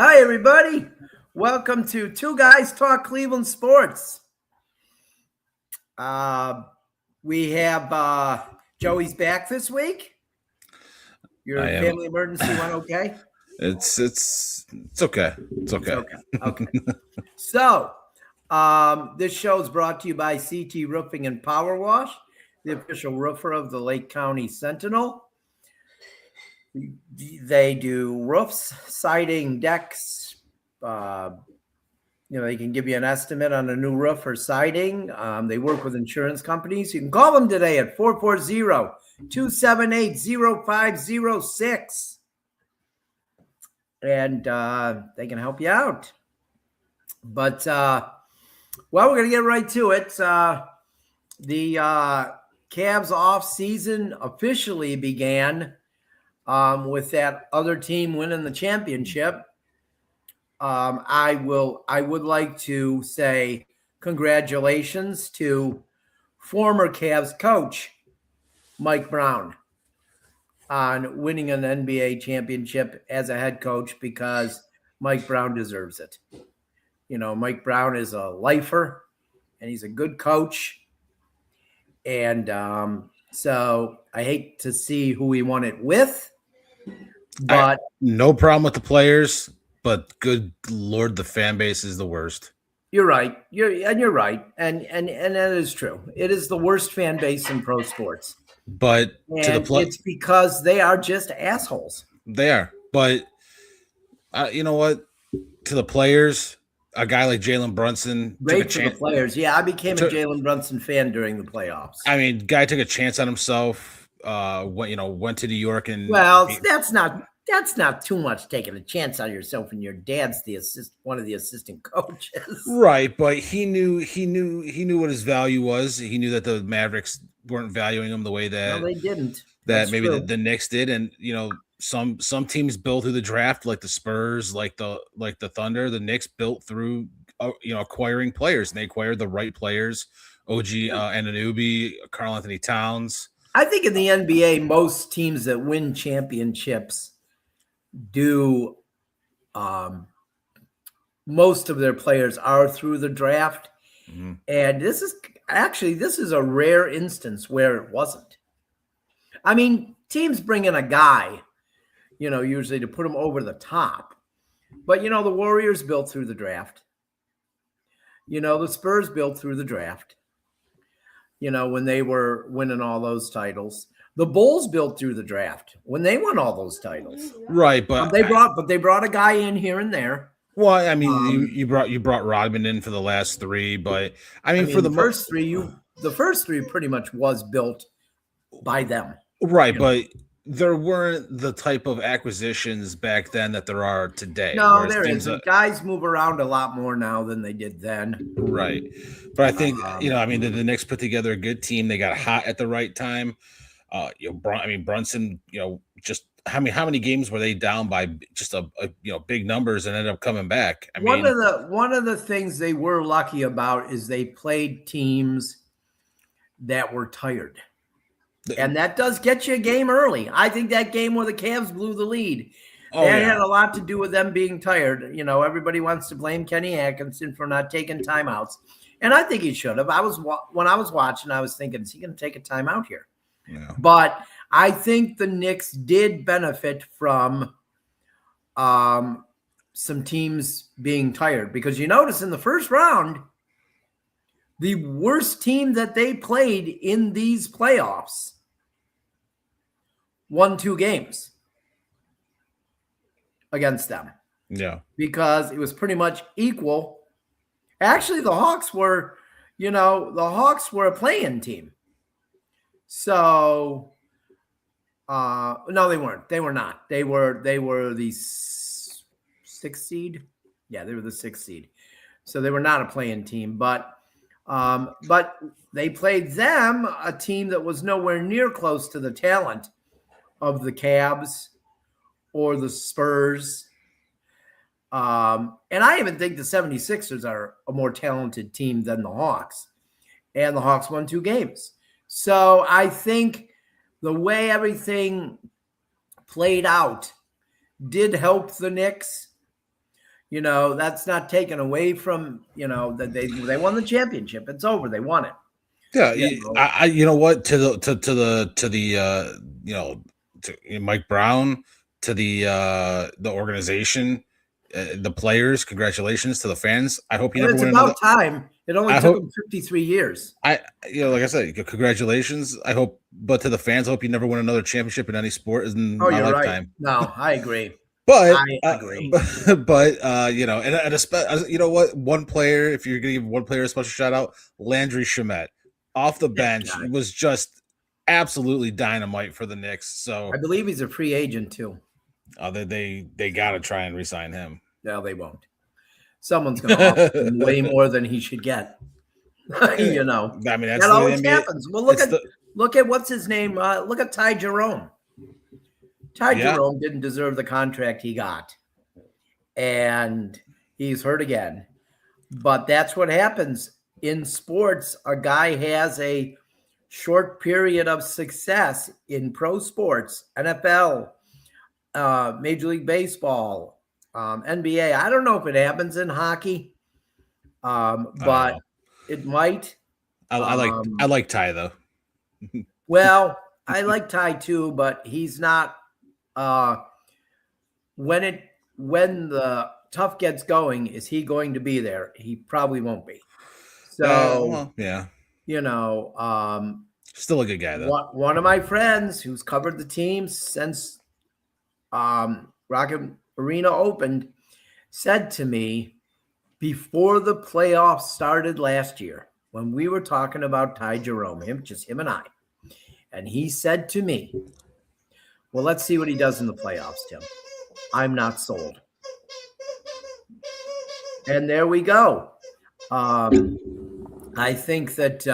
Hi, everybody. Welcome to Two Guys Talk Cleveland Sports. We have Joey's back this week. Your family emergency went okay? It's okay. It's okay. Okay. So, this show is brought to you by CT Roofing and Power Wash, the official roofer of the Lake County Sentinel. They do roofs, siding, decks. They can give you an estimate on a new roof or siding. They work with insurance companies. You can call them today at 440-278-0506. And they can help you out. But, we're going to get right to it. The Cavs off season officially began with that other team winning the championship. I would like to say congratulations to former Cavs coach Mike Brown on winning an NBA championship as a head coach, because Mike Brown deserves it. Mike Brown is a lifer and he's a good coach. And so I hate to see who he won it with. But no problem with the players, but good Lord, the fan base is the worst. You're right. You're right. And that is true. It is the worst fan base in pro sports. But it's because they are just assholes. They are. But you know what? To the players, a guy like Jalen Brunson. Great to the players. Yeah, I became a Jalen Brunson fan during the playoffs. I mean, guy took a chance on himself. Went to New York and that's not too much taking a chance on yourself, and your dad's one of the assistant coaches. Right, but he knew what his value was. He knew that the Mavericks weren't valuing him the way that they didn't. That maybe the Knicks did, and some teams built through the draft, like the Spurs, like the Thunder. The Knicks built through acquiring players, and they acquired the right players. OG Anunoby, Karl Anthony Towns. I think in the NBA, most teams that win championships do most of their players are through the draft. Mm-hmm. And this is a rare instance where it wasn't. I mean, teams bring in a guy, usually to put him over the top. But, the Warriors built through the draft. The Spurs built through the draft. When they were winning all those titles. The Bulls built through the draft when they won all those titles. Right, but they brought a guy in here and there. Well, I mean, you brought Rodman in for the last three, but I mean for the first three, the first three pretty much was built by them. Right, but there weren't the type of acquisitions back then that there are today. No, there isn't. Guys move around a lot more now than they did then. Right, but I think the Knicks put together a good team. They got hot at the right time. Brunson, just how many games were they down by just a big numbers and ended up coming back? One of the things they were lucky about is they played teams that were tired. And that does get you a game early. I think that game where the Cavs blew the lead, had a lot to do with them being tired. Everybody wants to blame Kenny Atkinson for not taking timeouts. And I think he should have. When I was watching, I was thinking, is he going to take a timeout here? Yeah. But I think the Knicks did benefit from some teams being tired, because you notice in the first round, the worst team that they played in these playoffs won 2 games against them. Yeah. Because it was pretty much equal. Actually, the Hawks were a play-in team. So, no, they weren't. They were not. They were the 6th seed. Yeah, they were the 6th seed. So they were not a play-in team, but they played them, a team that was nowhere near close to the talent of the Cavs or the Spurs. And I even think the 76ers are a more talented team than the Hawks. And the Hawks won 2 games. So I think the way everything played out did help the Knicks. You know, that's not taken away from, you know, that they won the championship. It's over. They won it. Yeah, You know, you know what, to the you know, to Mike Brown, to the organization, the players, congratulations. To the fans, I hope you and never it's win another. about time. It only I took hope them 53 years. I you know, like I said, congratulations. I hope, but to the fans, I hope you never win another championship in any sport in Oh, my you're right. lifetime. No, I agree. But I agree. you know, you know what, one player, if you're gonna give one player a special shout out, Landry Shamet off the That bench guy. was just absolutely dynamite for the Knicks. I So believe he's a free agent too. they got to try and re-sign him. No, they won't. Someone's going to offer him way more than he should get. You know, I mean, that's that the always NBA. happens. Well, It's the look at what's his name. Look at Ty Jerome. Ty yeah. Jerome didn't deserve the contract he got, and he's hurt again. But that's what happens in sports. A guy has a short period of success in pro sports, NFL, Major League Baseball, NBA. I don't know if it happens in hockey, I don't but know. it might. I like Ty though. Well, I like Ty too, but he's not. When the tough gets going, is he going to be there? He probably won't be. So, Well, yeah, you know, still a good guy though. one of my friends who's covered the team since Rocket Arena opened said to me before the playoffs started last year, when we were talking about Ty Jerome, just him and I, and he said to me, well, let's see what he does in the playoffs, Tim. I'm not sold. And there we go. I think that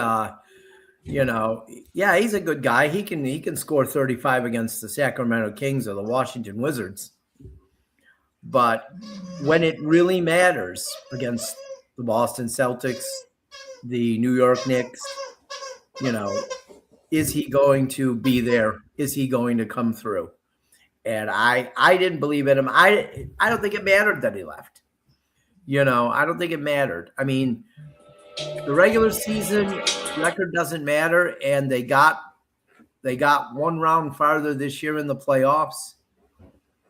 you know, yeah, he's a good guy. He can score 35 against the Sacramento Kings or the Washington Wizards. But when it really matters against the Boston Celtics, the New York Knicks, you know, is he going to be there? Is he going to come through? And I didn't believe in him. I don't think it mattered that he left. You know, I don't think it mattered. I mean, the regular season record doesn't matter, and they got one round farther this year in the playoffs.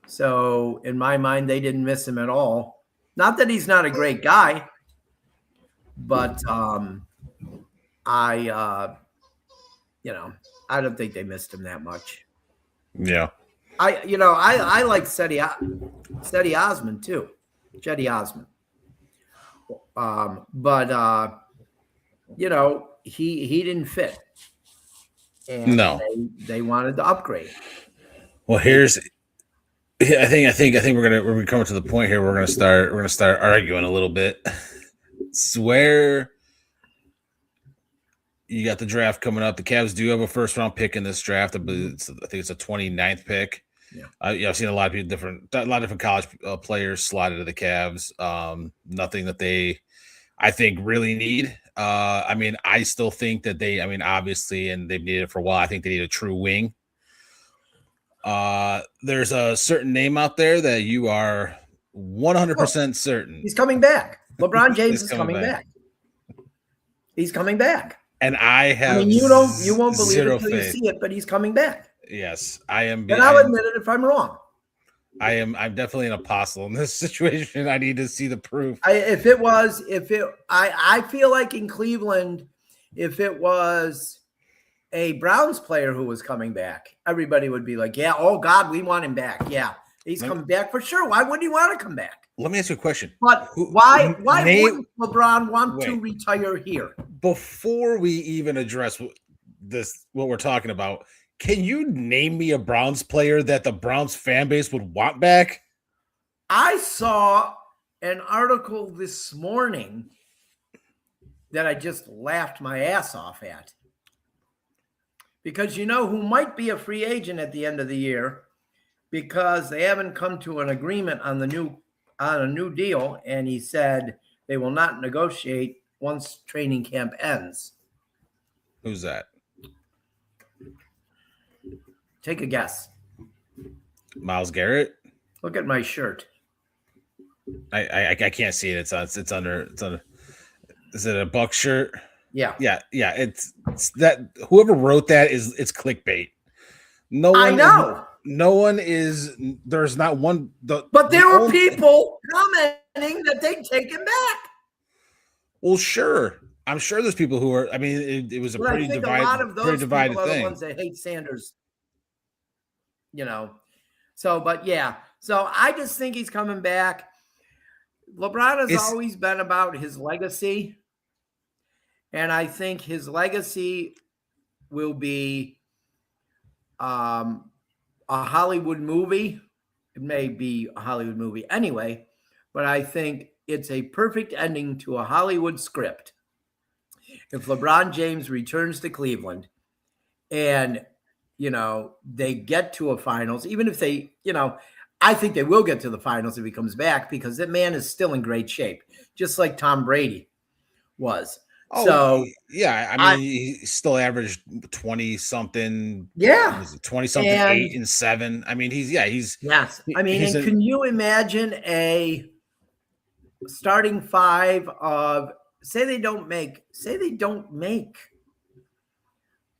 So in my mind, they didn't miss him at all. Not that he's not a great guy, but you know, I don't think they missed him that much. Yeah. I like Cedi Osman too. Cedi Osman. But you know, he didn't fit. And No. they wanted to upgrade. Well, I think we're gonna come to the point here. We're gonna start arguing a little bit. Swear, you got the draft coming up. The Cavs do have a first round pick in this draft. I think it's a 29th pick. Yeah. I've seen a lot of different college players slotted to the Cavs. Nothing that they, I think, really need. I mean, I still think that obviously, and they've needed it for a while. I think they need a true wing. There's a certain name out there that you are 100% certain. He's coming back. LeBron James is coming back. He's coming back. And I mean, you won't believe it until you see it, but he's coming back. Yes, I am. And I'll admit it if I'm wrong. I'm definitely an apostle in this situation. I need to see the proof. I feel like in Cleveland, if it was a Browns player who was coming back, everybody would be like, yeah, oh God, we want him back. Yeah, he's coming back for sure. Why wouldn't he want to come back? Let me ask you a question. But why wouldn't LeBron want to retire here? Before we even address what we're talking about, can you name me a Browns player that the Browns fan base would want back? I saw an article this morning that I just laughed my ass off at. Because you know who might be a free agent at the end of the year because they haven't come to an agreement on a new deal, and he said they will not negotiate once training camp ends. Who's that? Take a guess. Myles Garrett? Look at my shirt. I can't see it. It's under. Is it a Buck shirt? Yeah. Yeah. It's that whoever wrote that it's clickbait. I know. No one is. There's not one. But there were people commenting that they'd take him back. Well, sure. I'm sure there's people who are. I mean, it was a pretty divided. A lot of those people are the ones that hate Sanders. So, but yeah. So I just think he's coming back. LeBron has always been about his legacy. And I think his legacy will be a Hollywood movie. It may be a Hollywood movie anyway, but I think it's a perfect ending to a Hollywood script. If LeBron James returns to Cleveland and, they get to a finals, even if they, I think they will get to the finals if he comes back because that man is still in great shape, just like Tom Brady was. Oh, so yeah, I mean, he still averaged 20 something. Yeah, 20 something, 8 and 7. I mean, he's yes. I mean, can you imagine a starting five of say they don't make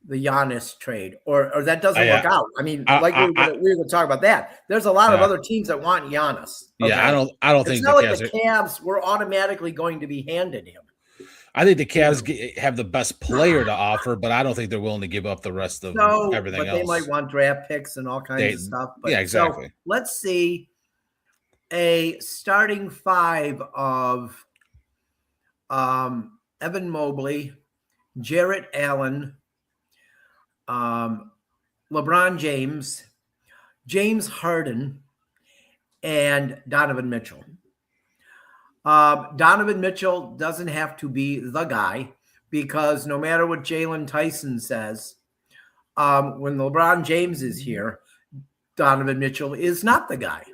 the Giannis trade or that doesn't work out. I mean, we were going to talk about that. There's a lot of other teams that want Giannis. Okay? Yeah, I don't think it's not like the Cavs were automatically going to be handed him. I think the Cavs have the best player to offer, but I don't think they're willing to give up the rest of everything else. They might want draft picks and all kinds of stuff. But, yeah, exactly. So let's see a starting five of Evan Mobley, Jarrett Allen, LeBron James, James Harden, and Donovan Mitchell. Donovan Mitchell doesn't have to be the guy because no matter what Jalen Tyson says, when LeBron James is here, Donovan Mitchell is not the guy.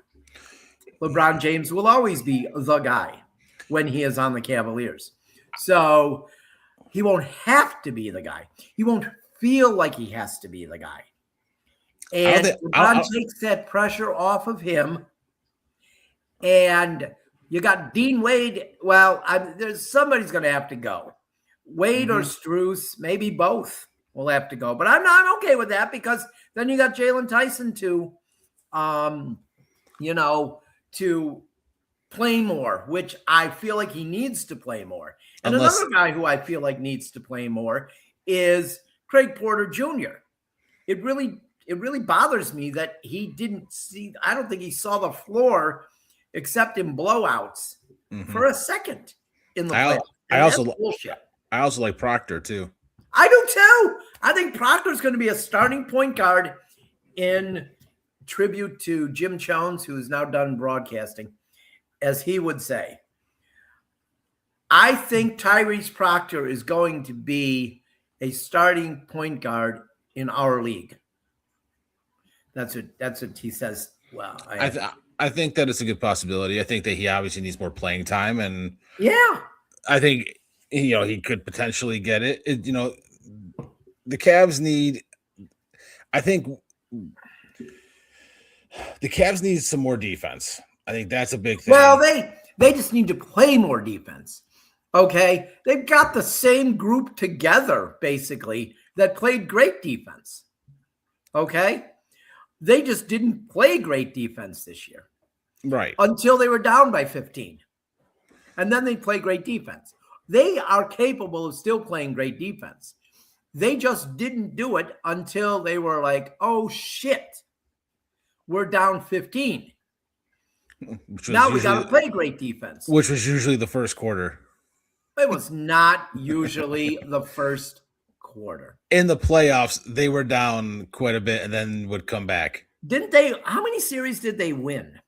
LeBron James will always be the guy when he is on the Cavaliers. So he won't have to be the guy. He won't feel like he has to be the guy. And LeBron takes that pressure off of him. And you got Dean Wade. Well, there's somebody's going to have to go. Wade or Strus, maybe both will have to go. But I'm okay with that because then you got Jalen Tyson to play more, which I feel like he needs to play more. And another guy who I feel like needs to play more is Craig Porter Jr. It really bothers me that he didn't see. I don't think he saw the floor except in blowouts for a second in the playoffs. I also like Proctor too. I do too. I think Proctor's going to be a starting point guard in tribute to Jim Jones, who is now done broadcasting, as he would say. I think Tyrese Proctor is going to be a starting point guard in our league. That's what he says. Well, I think that it's a good possibility. I think that he obviously needs more playing time, and I think he could potentially get it. The Cavs need. I think the Cavs need some more defense. I think that's a big thing. Well, they just need to play more defense. Okay, they've got the same group together basically that played great defense. Okay. They just didn't play great defense this year. Right. Until they were down by 15. And then they play great defense. They are capable of still playing great defense. They just didn't do it until they were like, oh, shit, we're down 15. Now we got to play great defense. Which was usually the first quarter. It was not usually the first quarter. In the playoffs, they were down quite a bit and then would come back. Didn't they? How many series did they win?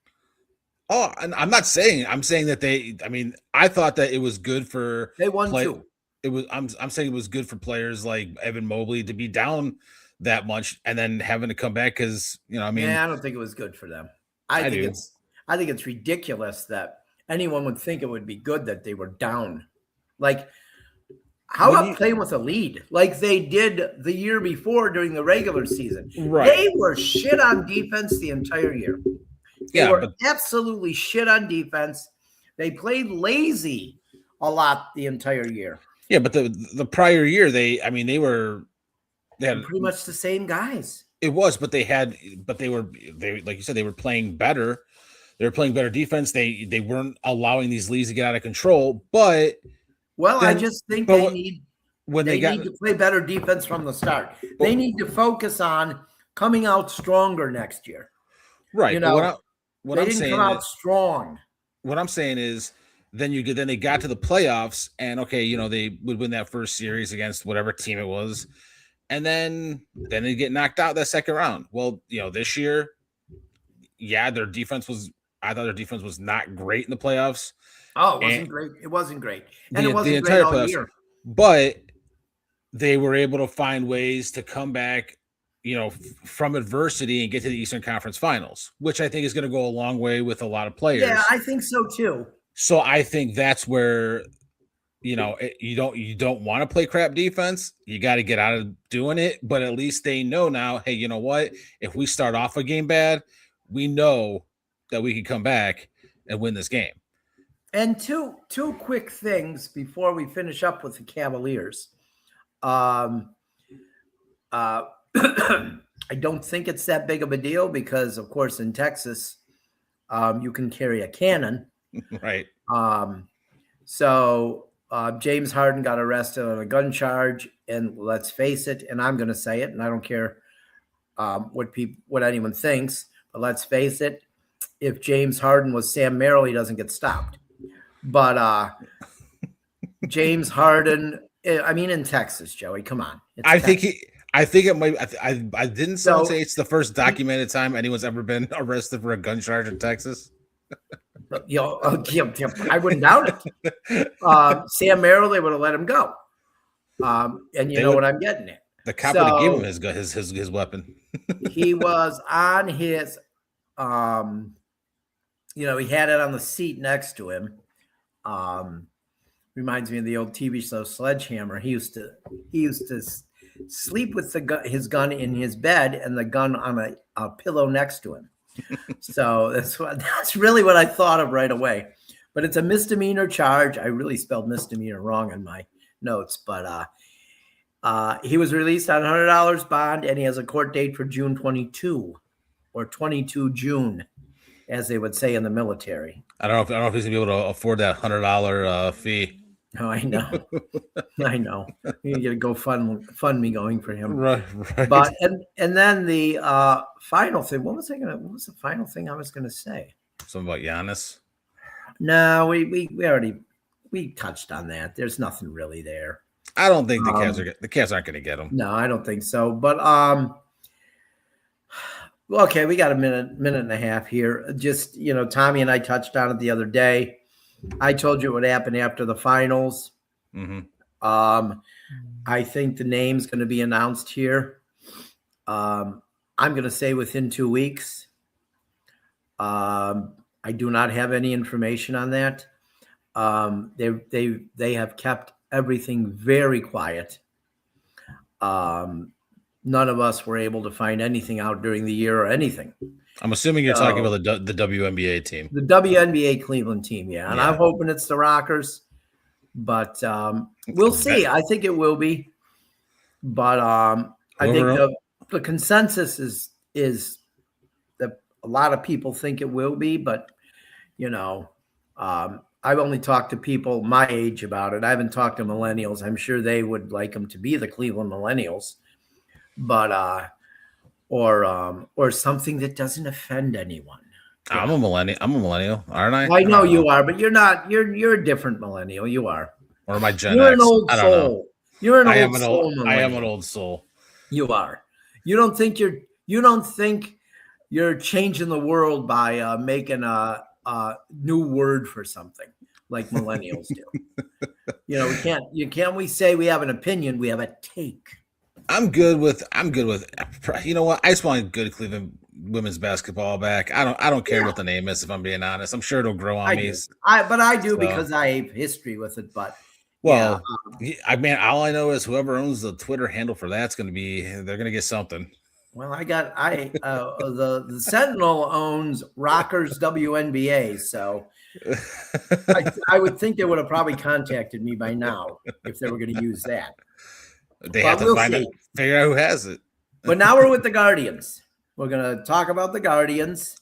Oh, and I'm saying that I thought that it was good for they won two. It was I'm saying it was good for players like Evan Mobley to be down that much and then having to come back because I don't think it was good for them. I think it's ridiculous that anyone would think it would be good that they were down. Like, how about playing with a lead like they did the year before during the regular season? Right. They were shit on defense the entire year. They were absolutely shit on defense. They played lazy a lot the entire year. Yeah, but the prior year they had pretty much the same guys. It was, but they were like you said, they were playing better. They were playing better defense. They weren't allowing these leagues to get out of control. But I just think they need to play better defense from the start. They need to focus on coming out stronger next year. Right. You know, they didn't come out strong. What I'm saying is then they got to the playoffs and they would win that first series against whatever team it was. And then they get knocked out that second round. Well, this year, I thought their defense was not great in the playoffs. Oh, it wasn't great. It wasn't great. And it wasn't great all year. But they were able to find ways to come back, from adversity and get to the Eastern Conference Finals, which I think is going to go a long way with a lot of players. Yeah, I think so too. So I think that's where you don't want to play crap defense. You got to get out of doing it. But at least they know now, hey, you know what? If we start off a game bad, we know that we can come back and win this game. And two quick things before we finish up with the Cavaliers. I don't think it's that big of a deal because, of course, in Texas, you can carry a cannon. Right. So James Harden got arrested on a gun charge, and let's face it, and I'm going to say it, and I don't care what anyone thinks, but let's face it, if James Harden was Sam Merrill, he doesn't get stopped. But James Harden, in Texas, Joey, come on. I think it might. I didn't say it's the first documented time anyone's ever been arrested for a gun charge in Texas. I wouldn't doubt it. Sam Merrill, they would have let him go. And what I'm getting at. The cop would have given him his weapon. He was on his, he had it on the seat next to him. Reminds me of the old TV show Sledgehammer. He used to sleep with his gun in his bed and the gun on a pillow next to him. So that's really what I thought of right away. But it's a misdemeanor charge. I really spelled misdemeanor wrong in my notes. But he was released on $100 bond, and he has a court date for June 22 or 22 June, as they would say in the military. I don't know if he's gonna be able to afford that $100 fee. Oh, I know. I know. You get a GoFundMe going for him. Right. But and then the final thing. What was the final thing I was gonna say? Something about Giannis? No, we touched on that. There's nothing really there. I don't think the Cavs aren't gonna get him. No, I don't think so. But okay, we got a minute and a half here. Just Tommy and I touched on it the other day. I told you what would happen after the finals. Mm-hmm. I think the name's going to be announced here. I'm going to say within 2 weeks. I do not have any information on that. They have kept everything very quiet. None of us were able to find anything out during the year or anything. I'm assuming you're talking about the WNBA team. The WNBA Cleveland team, yeah. And I'm hoping it's the Rockers. But we'll see. I think it will be. But I think the consensus is that a lot of people think it will be. But, I've only talked to people my age about it. I haven't talked to millennials. I'm sure they would like them to be the Cleveland Millennials. But or something that doesn't offend anyone. I'm a millennial, aren't I? I know you are, but you're not. You're a different millennial. You are. Or am I Gen You're X? an old I don't soul. know. You're an old soul. I am an old soul. You are. You don't think you're changing the world by making a new word for something like millennials do. We say we have an opinion, we have a take. I'm good with you know what? I just want good Cleveland women's basketball back. I don't care what the name is, if I'm being honest. I'm sure it'll grow on me. I do because I have history with it. But all I know is whoever owns the Twitter handle for they're gonna get something. Well, the Sentinel owns Rockers WNBA, so I would think they would have probably contacted me by now if they were going to use that. They have to figure out who has it. But now we're with the Guardians. We're going to talk about the Guardians.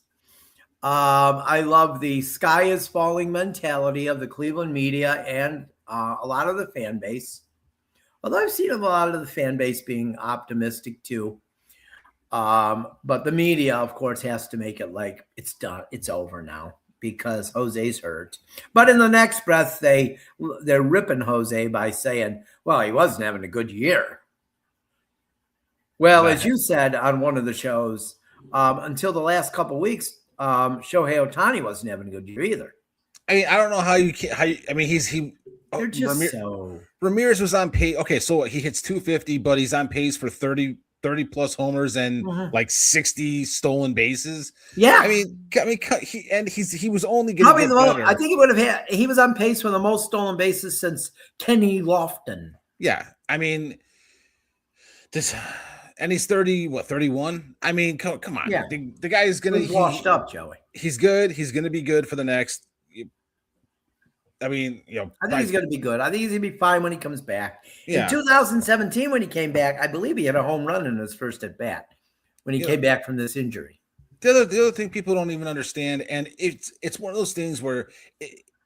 I love the sky is falling mentality of the Cleveland media and a lot of the fan base. Although I've seen a lot of the fan base being optimistic too. But the media, of course, has to make it like it's done. It's over now because Jose's hurt. But in the next breath, they're ripping Jose by saying, well, he wasn't having a good year. Well, as you said on one of the shows, until the last couple of weeks, Shohei Ohtani wasn't having a good year either. I mean, I don't know how you can. They're just Ramirez was on pace. Okay, so he hits 250, but he's on pace for 30 plus homers and like 60 stolen bases. Yeah, I mean, he was only going to get better. I think he was on pace for the most stolen bases since Kenny Lofton. Yeah, I mean, and he's 31. I mean, come on. Yeah. The guy is going to washed up, Joey. He's good. He's going to be good for the next. I mean, I think he's going to be good. I think he's going to be fine when he comes back. Yeah. In 2017, when he came back, I believe he had a home run in his first at bat when he came back from this injury. The other thing people don't even understand, and it's one of those things where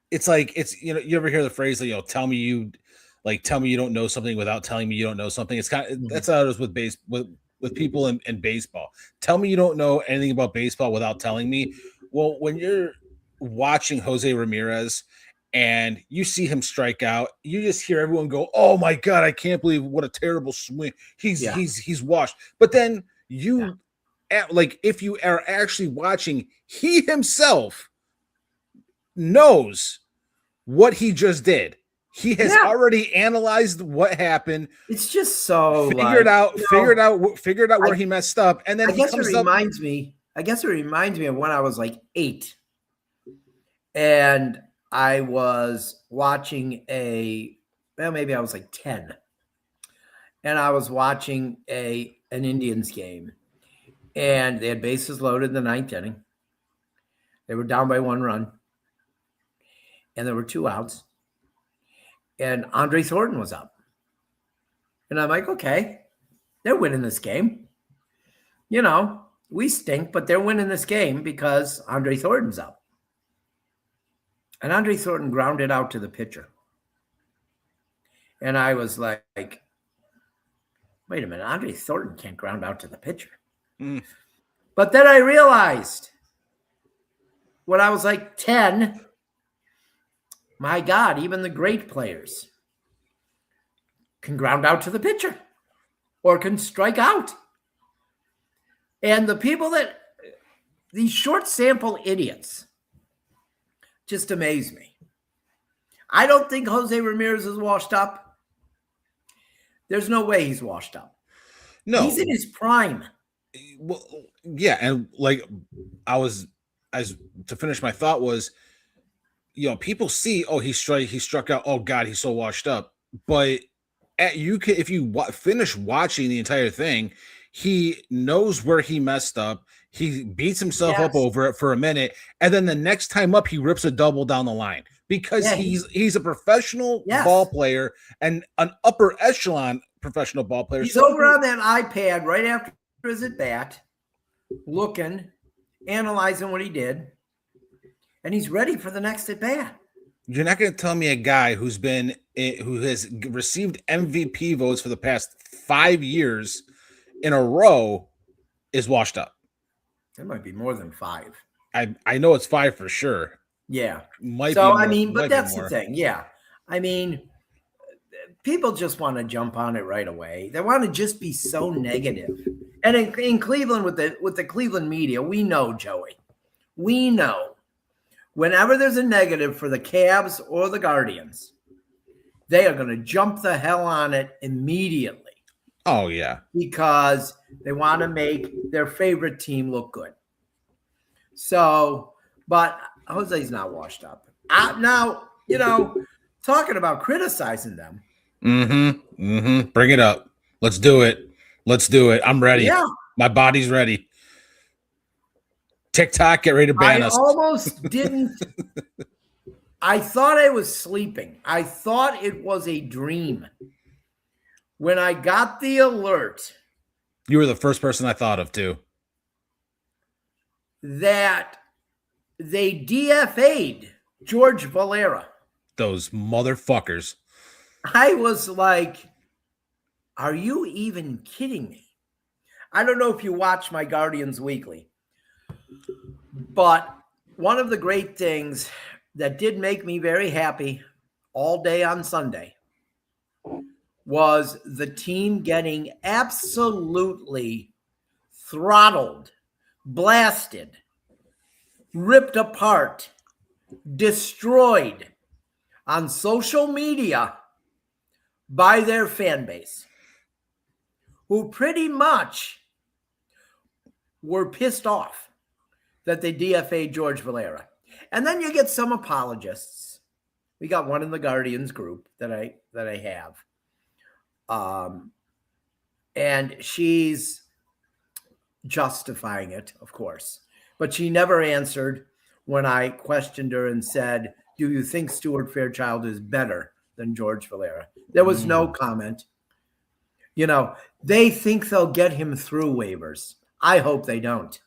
it's like you ever hear the phrase like tell me you don't know something without telling me you don't know something. It's kind of that's how it is with people in baseball. Tell me you don't know anything about baseball without telling me. Well, when you're watching Jose Ramirez and you see him strike out, you just hear everyone go, "Oh my God, I can't believe what a terrible swing. He's washed." But then if you are actually watching, he himself knows what he just did. He has already analyzed what happened. It's just so figured out where he messed up, and then I guess it reminds me of when I was like 8, and I was watching maybe I was like 10, and I was watching an Indians game, and they had bases loaded in the 9th inning. They were down by 1 run, and there were 2 outs. And Andre Thornton was up. And I'm like, okay, they're winning this game. We stink, but they're winning this game because Andre Thornton's up. And Andre Thornton grounded out to the pitcher. And I was like, wait a minute, Andre Thornton can't ground out to the pitcher. Mm. But then I realized when I was like 10, my God, even the great players can ground out to the pitcher or can strike out. And the people these short sample idiots just amaze me. I don't think Jose Ramirez is washed up. There's no way he's washed up. No. He's in his prime. Well, yeah. And to finish my thought was, people see, he struck out. Oh God, he's so washed up. But if you finish watching the entire thing, he knows where he messed up. He beats himself up over it for a minute, and then the next time up, he rips a double down the line because he's a professional ball player and an upper echelon professional ball player. He's over on that iPad right after his at bat, looking, analyzing what he did. And he's ready for the next at bat. You're not going to tell me a guy who has received MVP votes for the past 5 years in a row is washed up. It might be more than 5. I know it's 5 for sure. Yeah. But that's the thing. Yeah. I mean, people just want to jump on it right away. They want to just be so negative. And in Cleveland with the Cleveland media, we know, Joey. We know. Whenever there's a negative for the Cavs or the Guardians, they are going to jump the hell on it immediately. Oh, yeah. Because they want to make their favorite team look good. So, but Jose's not washed up. Now, talking about criticizing them. Mm-hmm. Mm-hmm. Bring it up. Let's do it. I'm ready. Yeah. My body's ready. TikTok, get ready to ban us. I almost didn't. I thought I was sleeping. I thought it was a dream. When I got the alert, You were the first person I thought of, too. That they DFA'd George Valera. Those motherfuckers. I was like, are you even kidding me? I don't know if you watch my Guardians Weekly, but one of the great things that did make me very happy all day on Sunday was the team getting absolutely throttled, blasted, ripped apart, destroyed on social media by their fan base, who pretty much were pissed off that they DFA'd George Valera. And then you get some apologists. We got one in the Guardians group that I have. And she's justifying it, of course. But she never answered when I questioned her and said, do you think Stuart Fairchild is better than George Valera? There was no comment. You know, they think they'll get him through waivers. I hope they don't.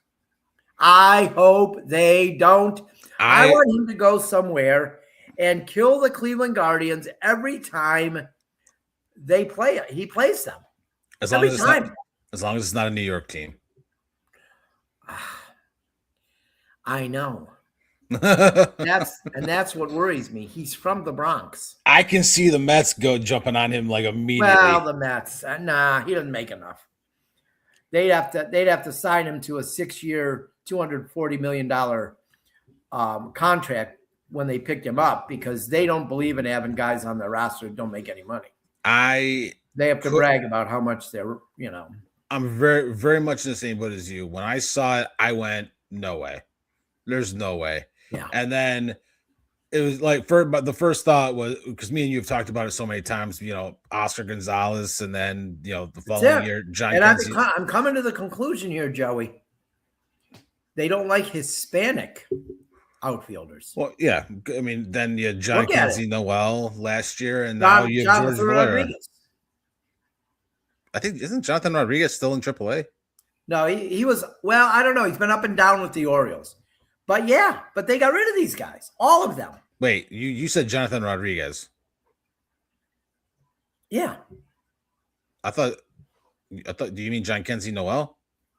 I hope they don't. I want him to go somewhere and kill the Cleveland Guardians every time they play. He plays them. As long as it's not a New York team. I know. That's what worries me. He's from the Bronx. I can see the Mets jumping on him like immediately. Well, the Mets, nah, he doesn't make enough. They'd have to sign him to a 6-year, $240 million contract when they picked him up, because they don't believe in having guys on their roster that don't make any money. They have to brag about how much they're, I'm very, very much in the same boat as you. When I saw it, I went, no way. There's no way. Yeah. And then it was like, but the first thought was, because me and you have talked about it so many times, Oscar Gonzalez, and then, the following year, John Kenzie. I'm coming to the conclusion here, Joey. They don't like Hispanic outfielders. Well, yeah. I mean, then you had John Kenzie Noel last year, and now you have George Valera. I think, isn't Jonathan Rodriguez still in AAA? No, he was, well, I don't know. He's been up and down with the Orioles. But yeah, but they got rid of these guys, all of them. Wait, you said Jonathan Rodriguez. Yeah. I thought, do you mean John Kenzie Noel?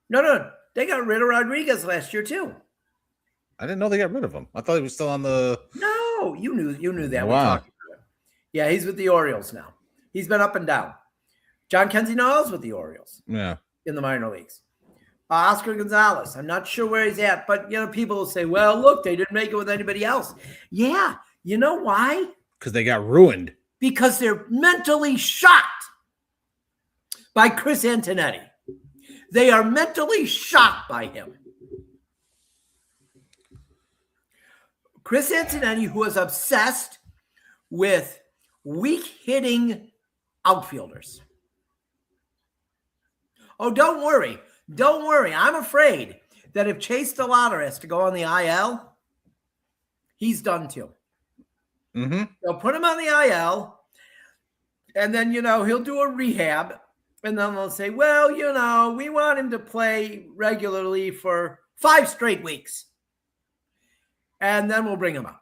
No. They got rid of Rodriguez last year too. I didn't know they got rid of him. I thought he was still on the. No, you knew that. Wow. Yeah, he's with the Orioles now. He's been up and down. John Kenzie Noel's with the Orioles. Yeah. In the minor leagues. Oscar Gonzalez, I'm not sure where he's at, but people will say, well, look, they didn't make it with anybody else. Yeah, you know why? Because they got ruined. Because they're mentally shot by Chris Antonetti. They are mentally shot by him. Chris Antonetti, who is obsessed with weak-hitting outfielders. Oh, don't worry. Don't worry. I'm afraid that if Chase DeLauter has to go on the IL, he's done too. Mm-hmm. They'll put him on the IL, and then, he'll do a rehab, and then they'll say, well, we want him to play regularly for 5 straight weeks, and then we'll bring him up.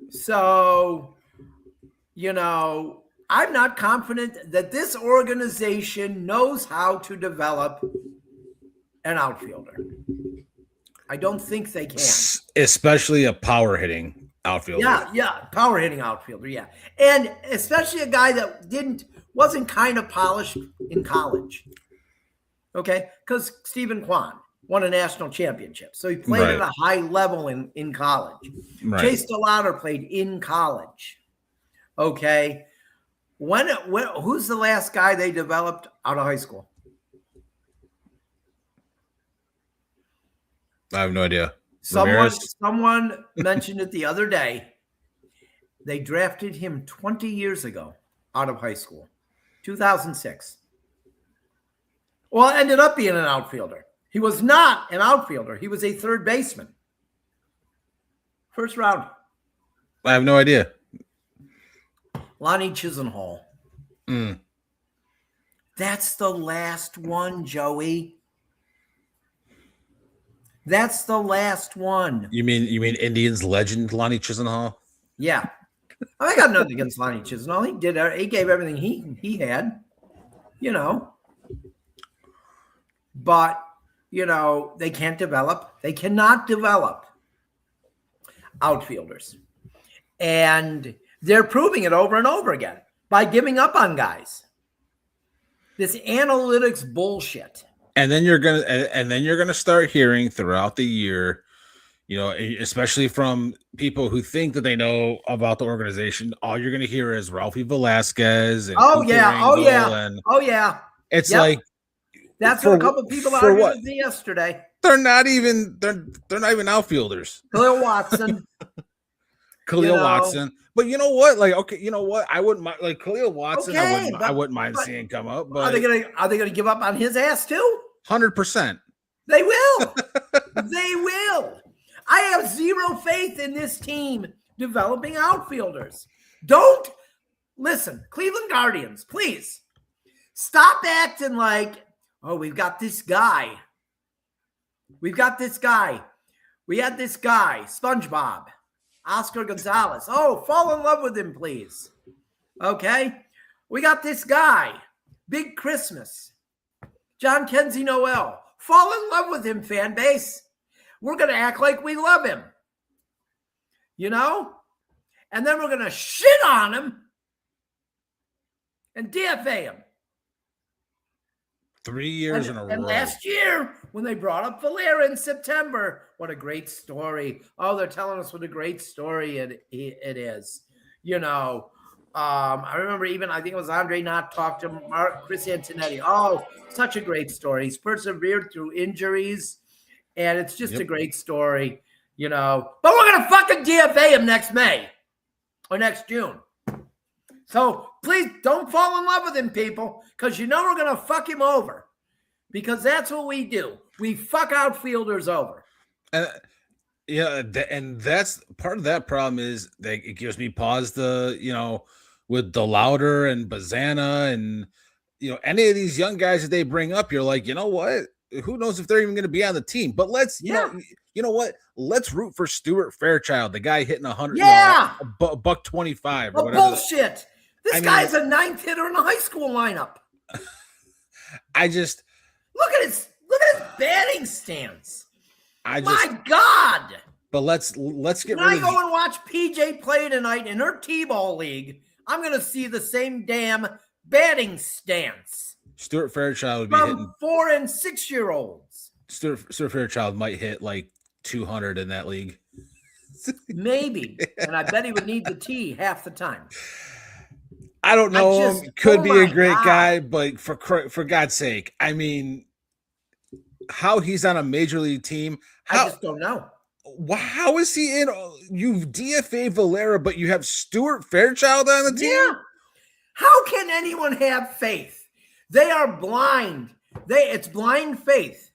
So, I'm not confident that this organization knows how to develop an outfielder. I don't think they can. Especially a power hitting outfielder. Yeah. Power hitting outfielder, yeah. And especially a guy that wasn't kind of polished in college. Okay? Because Stephen Kwan won a national championship. So he played at a high level in college. Right. Chase DeLauter played in college. Okay? Who's the last guy they developed out of high school? I have no idea. Someone mentioned it the other day. They drafted him 20 years ago out of high school, 2006. Well, it ended up being an outfielder. He was not an outfielder. He was a third baseman. First round. I have no idea. Lonnie Chisenhall. That's the last one, Joey. That's the last one. You mean Indians legend Lonnie Chisenhall? Yeah. I got nothing against Lonnie Chisenhall. He gave everything he had, But, they can't develop. They cannot develop outfielders. And they're proving it over and over again by giving up on guys. This analytics bullshit. And then you're gonna start hearing throughout the year, especially from people who think that they know about the organization. All you're gonna hear is Ralphie Velasquez and It's like that's what a couple people argued with me yesterday. They're not even outfielders. Khalil Watson. Watson. But you know what? I wouldn't mind Khalil Watson. Okay, I wouldn't mind seeing come up. But are they gonna give up on his ass too? 100%. They will. They will. I have zero faith in this team developing outfielders. Don't listen, Cleveland Guardians, please stop acting like, oh, we've got this guy. We've got this guy. We had this guy, SpongeBob, Oscar Gonzalez. Oh, fall in love with him, please. Okay. We got this guy, Big Christmas, John Kenzie Noel. Fall in love with him, fan base. We're going to act like we love him. And then we're going to shit on him and DFA him. 3 years in a row. And last year, when they brought up Valera in September, what a great story. Oh, they're telling us what a great story it is. I remember I think it was Andre Knott talked to Chris Antonetti. Oh, such a great story. He's persevered through injuries, and it's just a great story, But we're going to fucking DFA him next May or next June. So please don't fall in love with him, people, because we're going to fuck him over, because that's what we do. We fuck outfielders over. And that's part of that problem is that it gives me pause with DeLauder and Bazana and, any of these young guys that they bring up, you're like, you know what? Who knows if they're even going to be on the team? But let's, you know what? Let's root for Stuart Fairchild, the guy hitting 100, $125 or whatever. Bullshit. This guy's a ninth hitter in the high school lineup. I just look at his batting stance. My God. But let's get when I go and watch PJ play tonight in her T-ball league, I'm going to see the same damn batting stance. Stuart Fairchild would be hitting 4 and 6 year olds. Stuart Fairchild might hit like 200 in that league. Maybe. And I bet he would need the tee half the time. I don't know him. Could be a great guy, but for God's sake, I mean, how he's on a major league team. I just don't know. How is he in? You've DFA Valera, but you have Stuart Fairchild on the team? Yeah. How can anyone have faith? They are blind. It's blind faith.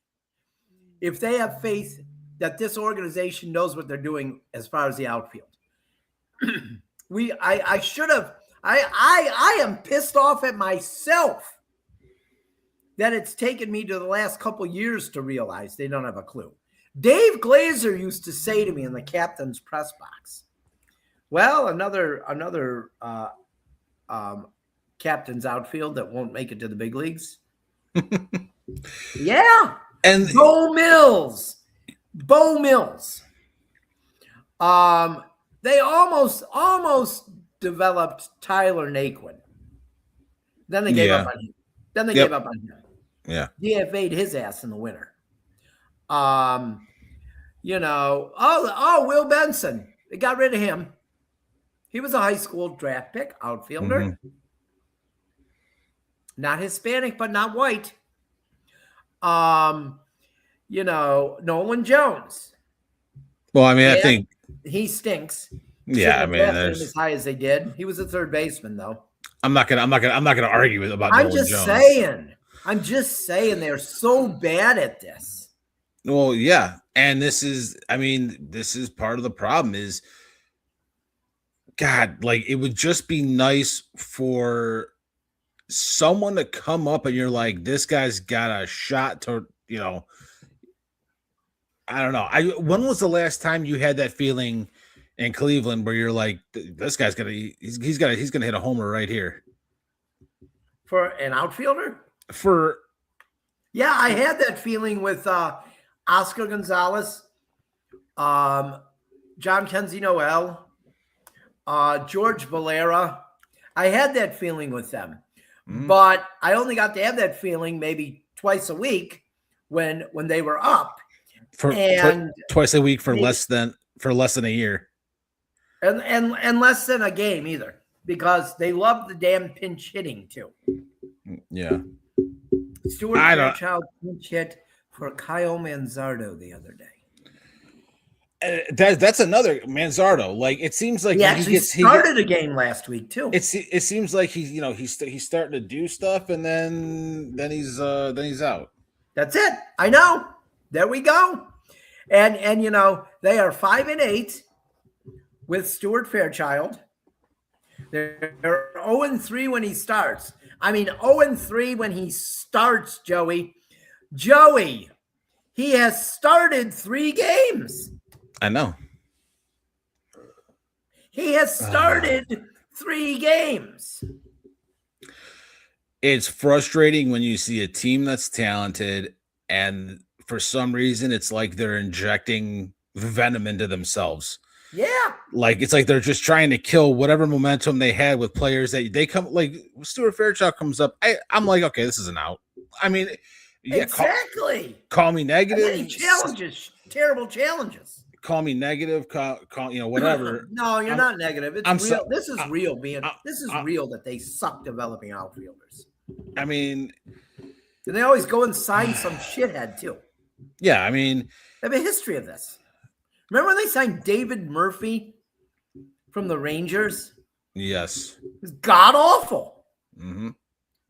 If they have faith that this organization knows what they're doing as far as the outfield. I should have. I am pissed off at myself that it's taken me to the last couple years to realize they don't have a clue. Dave Glazer used to say to me in the captain's press box, well, another captain's outfield that won't make it to the big leagues. Yeah. And Bo Mills. They almost developed Tyler Naquin. Then they gave up on him. Gave up on him. Yeah. DFA'd his ass in the winter. Will Benson. They got rid of him. He was a high school draft pick, outfielder. Mm-hmm. Not Hispanic, but not white. Nolan Jones. Well, I mean, I think he stinks. Yeah, I mean, there's as high as they did. He was a third baseman, though. I'm not gonna argue about. I'm Nolan just Jones. saying. I'm just saying they're so bad at this. Well, yeah. And this is part of the problem is, God, like it would just be nice for someone to come up and you're like, this guy's got a shot to, I don't know. When was the last time you had that feeling in Cleveland where you're like, this guy's he's gonna hit a homer right here for an outfielder? Yeah, I had that feeling with Oscar Gonzalez, John Kenzie Noel, George Valera. I had that feeling with them, but I only got to have that feeling maybe twice a week when they were up, and twice a week for less than a year, and less than a game either, because they love the damn pinch hitting too. Yeah. Stuart Fairchild pinch hit for Kyle Manzardo the other day. That's another Manzardo. Like it seems like he started a game last week too. It seems like he's starting to do stuff and then he's out. That's it. I know. There we go. And they are 5-8 with Stuart Fairchild. They're 0-3 when he starts. 0-3 when he starts, Joey. Joey, he has started 3 games. I know. He has started 3 games. It's frustrating when you see a team that's talented and for some reason it's like they're injecting venom into themselves. Yeah. Like it's like they're just trying to kill whatever momentum they had with players that they come like Stuart Fairchild comes up. I'm like, okay, this is an out. Yeah, exactly. Call me negative. Challenges, terrible challenges. Call me negative. Call whatever. No, you're not negative. It's real. This is real, man. This is real that they suck developing outfielders. And they always go and sign some shithead too. Yeah, they have a history of this. Remember when they signed David Murphy from the Rangers? Yes. It was god awful. Mm-hmm.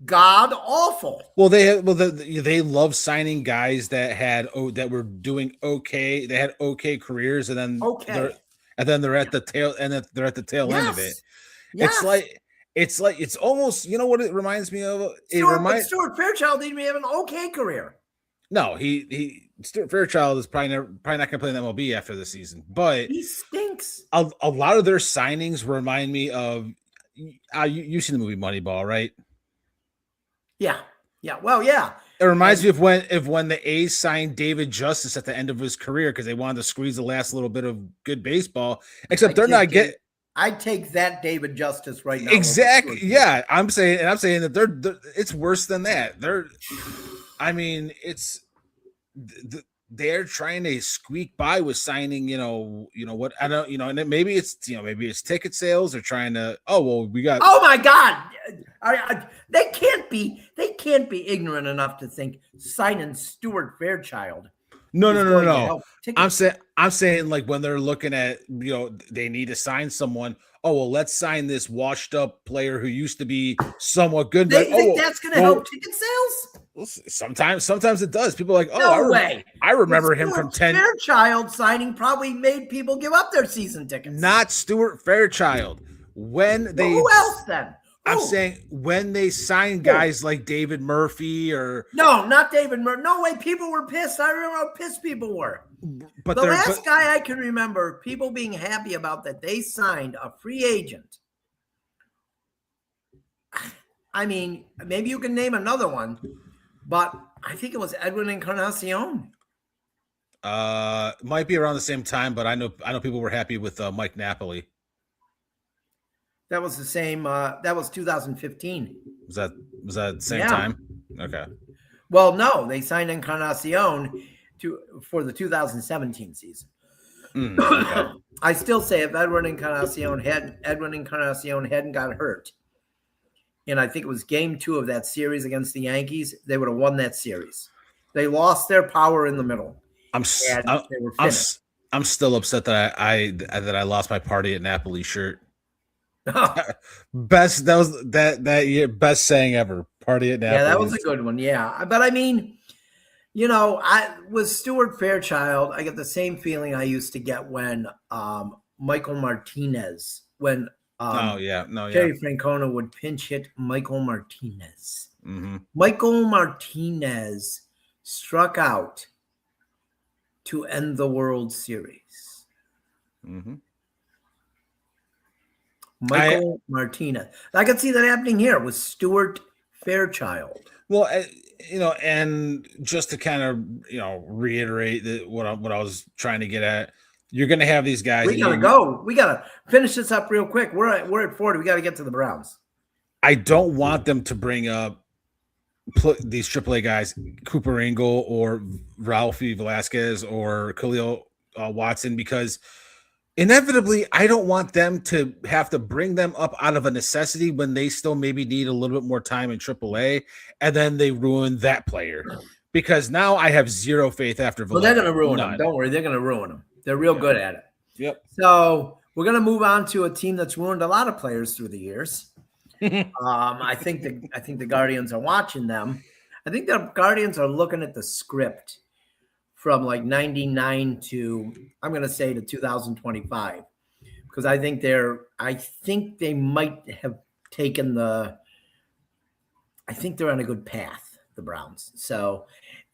God awful. Well, they love signing guys that were doing okay. They had okay careers, and then they're at the tail end of it. Yes. It's almost, you know what it reminds me of? Stuart Fairchild didn't even have an okay career. No, Stuart Fairchild is probably not going to play in MLB after the season, but he stinks. A lot of their signings remind me of you've seen the movie Moneyball, right? Yeah. Well, yeah. It reminds me of when the A's signed David Justice at the end of his career because they wanted to squeeze the last little bit of good baseball. Except I'd take that David Justice right now. Exactly. Yeah, I'm saying that it's worse than that. They're trying to squeak by with signing, what I don't, and maybe it's ticket sales. They're trying to, we got. Oh my God. They can't be ignorant enough to think signing Stuart Fairchild. No. I'm saying like when they're looking at, they need to sign someone. Oh, well, let's sign this washed up player who used to be somewhat good. They think that's going to help ticket sales? Well, sometimes it does. People are like, no way. I remember him from 10. Fairchild signing probably made people give up their season tickets. Not Stuart Fairchild. Who else then? I'm saying when they sign guys like David Murphy or no, not David Murphy. No way. People were pissed. I remember how pissed people were. But the last guy I can remember people being happy about that they signed a free agent. Maybe you can name another one, but I think it was Edwin Encarnacion. Might be around the same time, but I know people were happy with Mike Napoli. That was the same. That was 2015. Was that the same time? Okay. Well, no, they signed Encarnacion for the 2017 season. Okay. I still say if Edwin Encarnacion hadn't got hurt, and I think it was game 2 of that series against the Yankees, they would have won that series. They lost their power in the middle. I'm still upset that I lost my party at Napoli shirt. Best saying ever. Party at Yeah, that was Napoli's. a good one. Yeah. But I mean, I with Stuart Fairchild, I get the same feeling I used to get when Michael Martinez, when Oh yeah, no, yeah. Terry Francona would pinch hit Michael Martinez. Mm-hmm. Michael Martinez struck out to end the World Series. Mm-hmm. Michael Martinez. I could see that happening here with Stuart Fairchild. Well, and just to kind of reiterate what I was trying to get at, you're going to have these guys. We gotta go. We gotta finish this up real quick. We're at 40. We gotta get to the Browns. I don't want them to bring up these AAA guys, Cooper Ingle or Ralphie Velasquez or Khalil Watson, because inevitably I don't want them to have to bring them up out of a necessity when they still maybe need a little bit more time in AAA, and then they ruin that player, because now I have zero faith after Well, they're going to ruin them. Don't worry. They're going to ruin them. They're real good at it. Yep. So we're going to move on to a team that's ruined a lot of players through the years. I think the Guardians are watching them. I think the Guardians are looking at the script from like 99 to, I'm going to say, to 2025, because I think they might have taken I think they're on a good path, the Browns. So,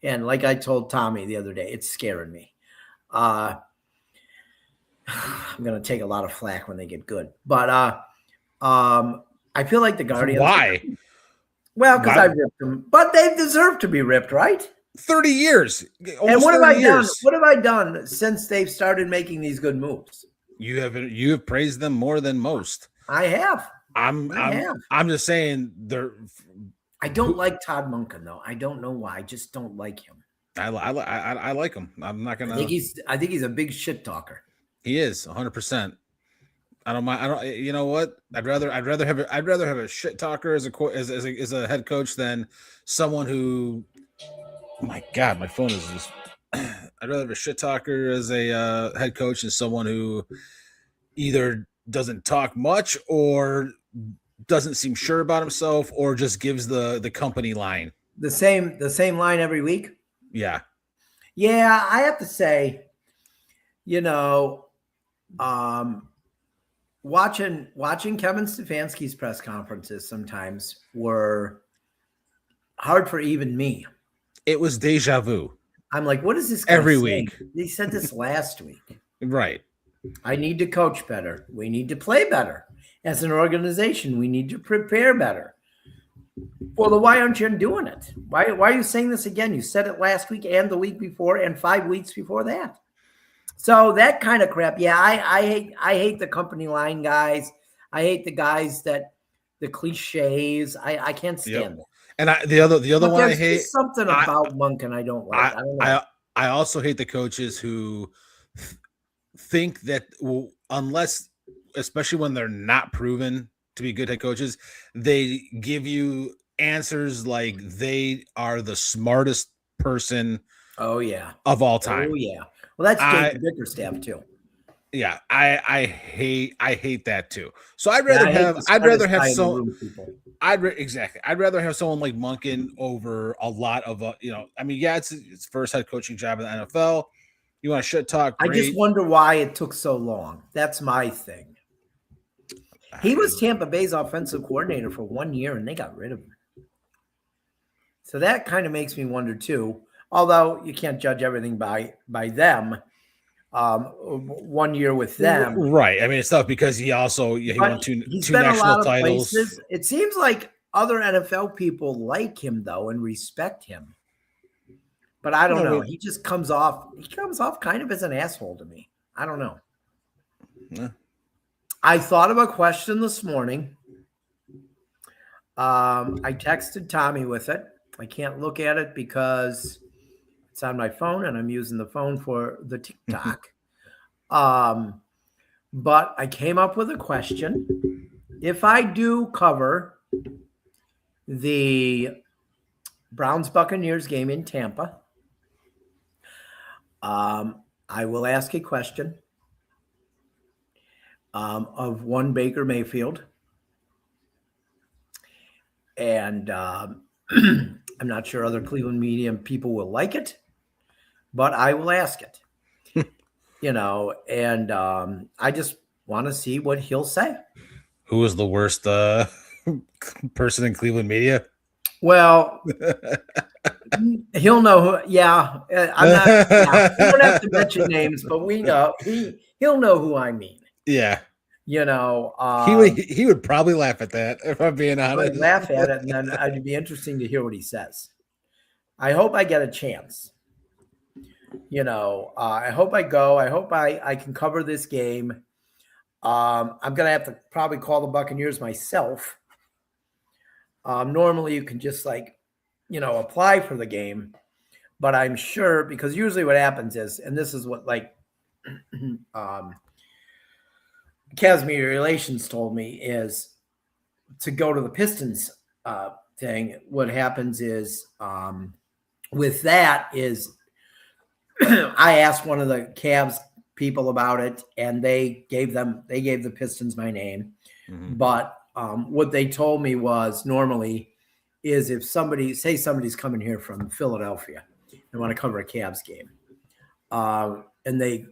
and like I told Tommy the other day, it's scaring me. I'm going to take a lot of flack when they get good, but I feel like the Guardians. Why? Well, because I ripped them, but they deserve to be ripped, right? 30 years. And what have I done? What have I done since they've started making these good moves? You have praised them more than most. I have. I'm just saying I don't like Todd Monken though. I don't know why. I just don't like him. I like him. I'm not gonna. I think he's a big shit talker. He is 100%. I don't mind. I don't. You know what? I'd rather have a shit talker as a head coach than someone who. Oh my God, my phone is just. I'd rather have a shit talker as a head coach than someone who either doesn't talk much or doesn't seem sure about himself or just gives the company line. The same line every week. Yeah. Yeah, I have to say, watching Kevin Stefanski's press conferences sometimes were hard for even me. It was deja vu. I'm like, what is this guy every saying? week? They said this last week. Right. I need to coach better. We need to play better. As an organization, we need to prepare better. Well, then why aren't you doing it? Why are you saying this again? You said it last week and the week before and 5 weeks before that. So that kind of crap. Yeah, I hate the company line guys. I hate the guys the cliches. I can't stand it. And the other one I hate, something about Monken I don't like. I don't know. I also hate the coaches who think that unless, especially when they're not proven to be good head coaches, they give you answers like they are the smartest person. Oh yeah, of all time. Oh yeah. Well, that's Jake Bickerstaff too. Yeah, I hate that too. So I'd rather have have someone like Monken over a lot of it's his first head coaching job in the NFL. You want to shit talk? Great. I just wonder why it took so long. That's my thing. He was Tampa Bay's offensive coordinator for 1 year, and they got rid of him. So that kind of makes me wonder too. Although you can't judge everything by them. 1 year with them, right? I mean, it's tough because he won two national titles. Places. It seems like other NFL people like him though and respect him, but I don't know. He just comes off. He comes off kind of as an asshole to me. I don't know. Yeah. I thought of a question this morning. I texted Tommy with it. I can't look at it because it's on my phone and I'm using the phone for the TikTok. But I came up with a question. If I do cover the Browns-Buccaneers game in Tampa, I will ask a question of one Baker Mayfield. And I'm not sure other Cleveland media people will like it, but I will ask it. And I just want to see what he'll say. Who is the worst person in Cleveland media? Well, he'll know who. Yeah, I'm not. Yeah, we don't have to mention names, but we know he'll know who I mean. Yeah, he would probably laugh at that if I'm being honest. I'd laugh at it, and then it'd be interesting to hear what he says. I hope I get a chance. I hope I go. I hope I can cover this game. I'm gonna have to probably call the Buccaneers myself. Normally, you can just apply for the game, but I'm sure because usually what happens is, and this is what Cavs media relations told me is to go to the Pistons thing. What happens is with that is I asked one of the Cavs people about it, and they gave the Pistons my name. Mm-hmm. But what they told me was normally is if somebody's coming here from Philadelphia, they want to cover a Cavs game, and they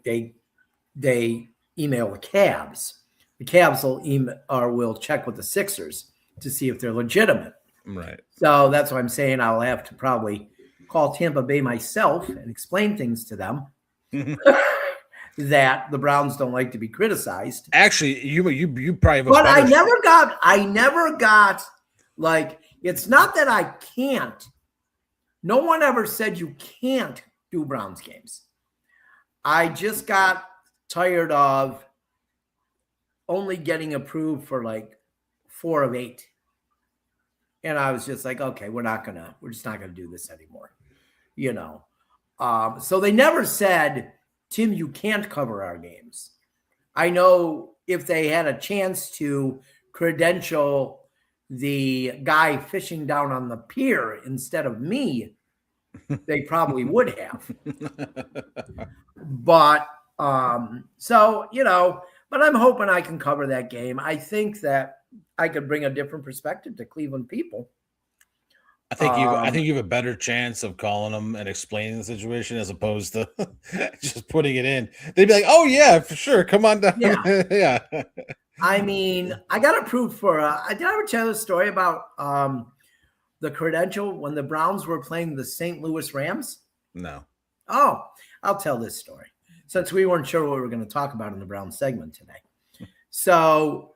email the Cavs. The Cavs will email or will check with the Sixers to see if they're legitimate. Right. So that's what I'm saying. I'll have to probably call Tampa Bay myself and explain things to them that the Browns don't like to be criticized. Actually, you probably have. But I never got it's not that I can't. No one ever said you can't do Browns games. I just got tired of only getting approved for 4 of 8. And I was just like, okay, we're just not gonna do this anymore. So they never said, Tim, you can't cover our games. I know if they had a chance to credential the guy fishing down on the pier instead of me, they probably would have. But but I'm hoping I can cover that game. I think that I could bring a different perspective to Cleveland people. I think you have a better chance of calling them and explaining the situation as opposed to just putting it in. They'd be like, "Oh yeah, for sure, come on down." Yeah. Yeah. I mean, I got approved for. Did I ever tell you a story about the credential when the Browns were playing the St. Louis Rams? No. Oh, I'll tell this story since we weren't sure what we were going to talk about in the Browns segment today. So,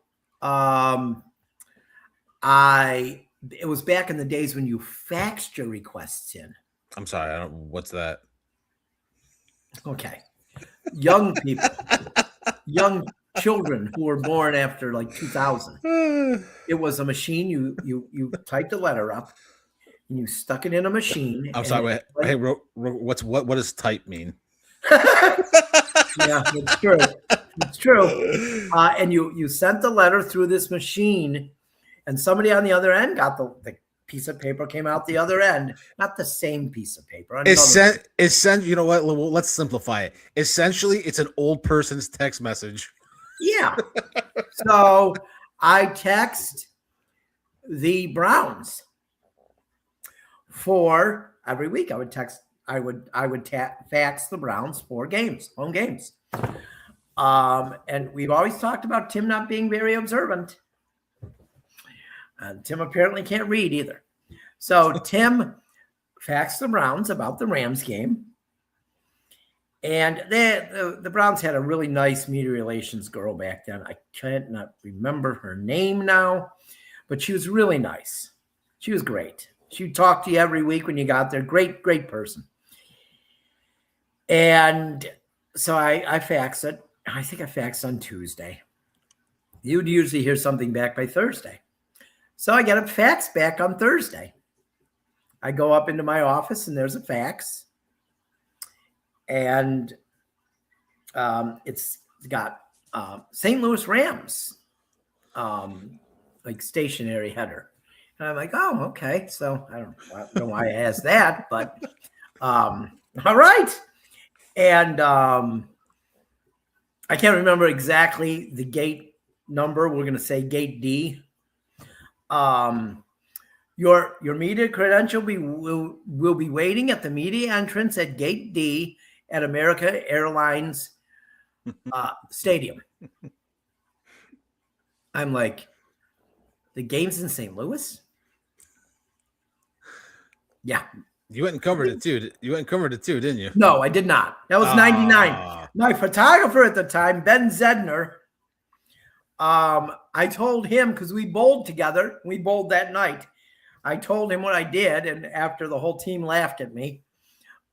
it was back in the days when you faxed your requests in. I'm sorry, what's that? Okay. Young people, young children who were born after 2000. It was a machine. You typed a letter up and you stuck it in a machine. I'm sorry. Hey, what does type mean? Yeah, it's true. It's true. And you sent the letter through this machine, and somebody on the other end got the piece of paper came out the other end, not the same piece of paper. You know what? Let's simplify it. Essentially, it's an old person's text message. Yeah. So I text the Browns for every week. I would fax the Browns 4 games, home games. And we've always talked about Tim not being very observant. Tim apparently can't read either. So Tim faxed the Browns about the Rams game. And the Browns had a really nice media relations girl back then. I can't not remember her name now, but she was really nice. She was great. She would talk to you every week when you got there. Great, great person. And so I faxed it. I think I faxed on Tuesday. You'd usually hear something back by Thursday. So I get a fax back on Thursday. I go up into my office and there's a fax. And it's got St. Louis Rams, stationary header. And I'm like, oh, okay. So I don't know why I asked that, but all right. And I can't remember exactly the gate number. We're going to say gate D. Your media credential will be waiting at the media entrance at Gate D at America Airlines Stadium. I'm like, the game's in St. Louis? Yeah. You went and covered it too. You went and covered it too, didn't you? No, I did not. That was 99. My photographer at the time, Ben Zedner, I told him, because we bowled together. We bowled that night. I told him what I did, and after the whole team laughed at me,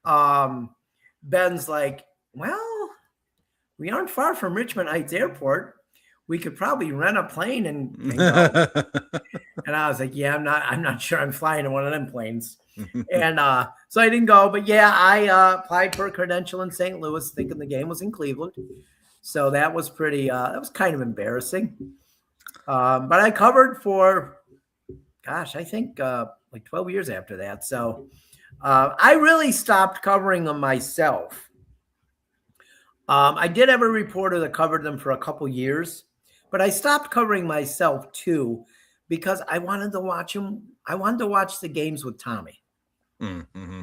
Ben's like, well, we aren't far from Richmond Heights Airport. We could probably rent a plane and go. And I was like, yeah, I'm not sure I'm flying in one of them planes. And so I didn't go. But yeah, I applied for a credential in St. Louis thinking the game was in Cleveland. So that was pretty, that was kind of embarrassing. But I covered for, gosh, I think like 12 years after that. So I really stopped covering them myself. I did have a reporter that covered them for a couple years, but I stopped covering myself too because I wanted to watch them. I wanted to watch the games with Tommy. Mm-hmm.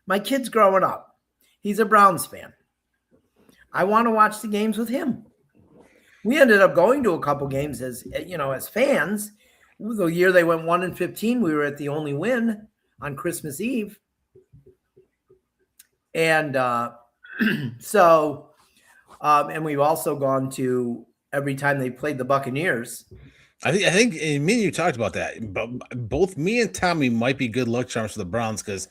My kid's growing up. He's a Browns fan. I want to watch the games with him. We ended up going to a couple games as fans. The year they went 1-15, we were at the only win on Christmas Eve. And and we've also gone to every time they played the Buccaneers. I think me and you talked about that, but both me and Tommy might be good luck charms for the Browns because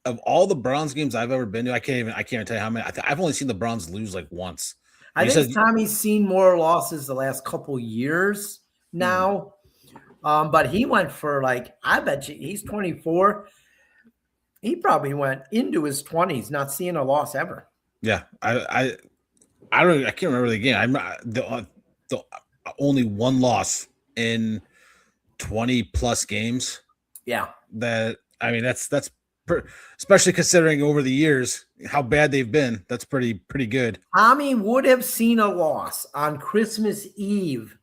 of all the Browns games I've ever been to, I can't even tell you how many. I've only seen the Browns lose like once. I think Tommy's seen more losses the last couple years now, but he went for I bet you he's 24. He probably went into his 20s not seeing a loss ever. Yeah, I can't remember the game. I'm the only one loss in 20 plus games. Yeah, that's especially considering over the years how bad they've been. That's pretty good. Tommy would have seen a loss on Christmas Eve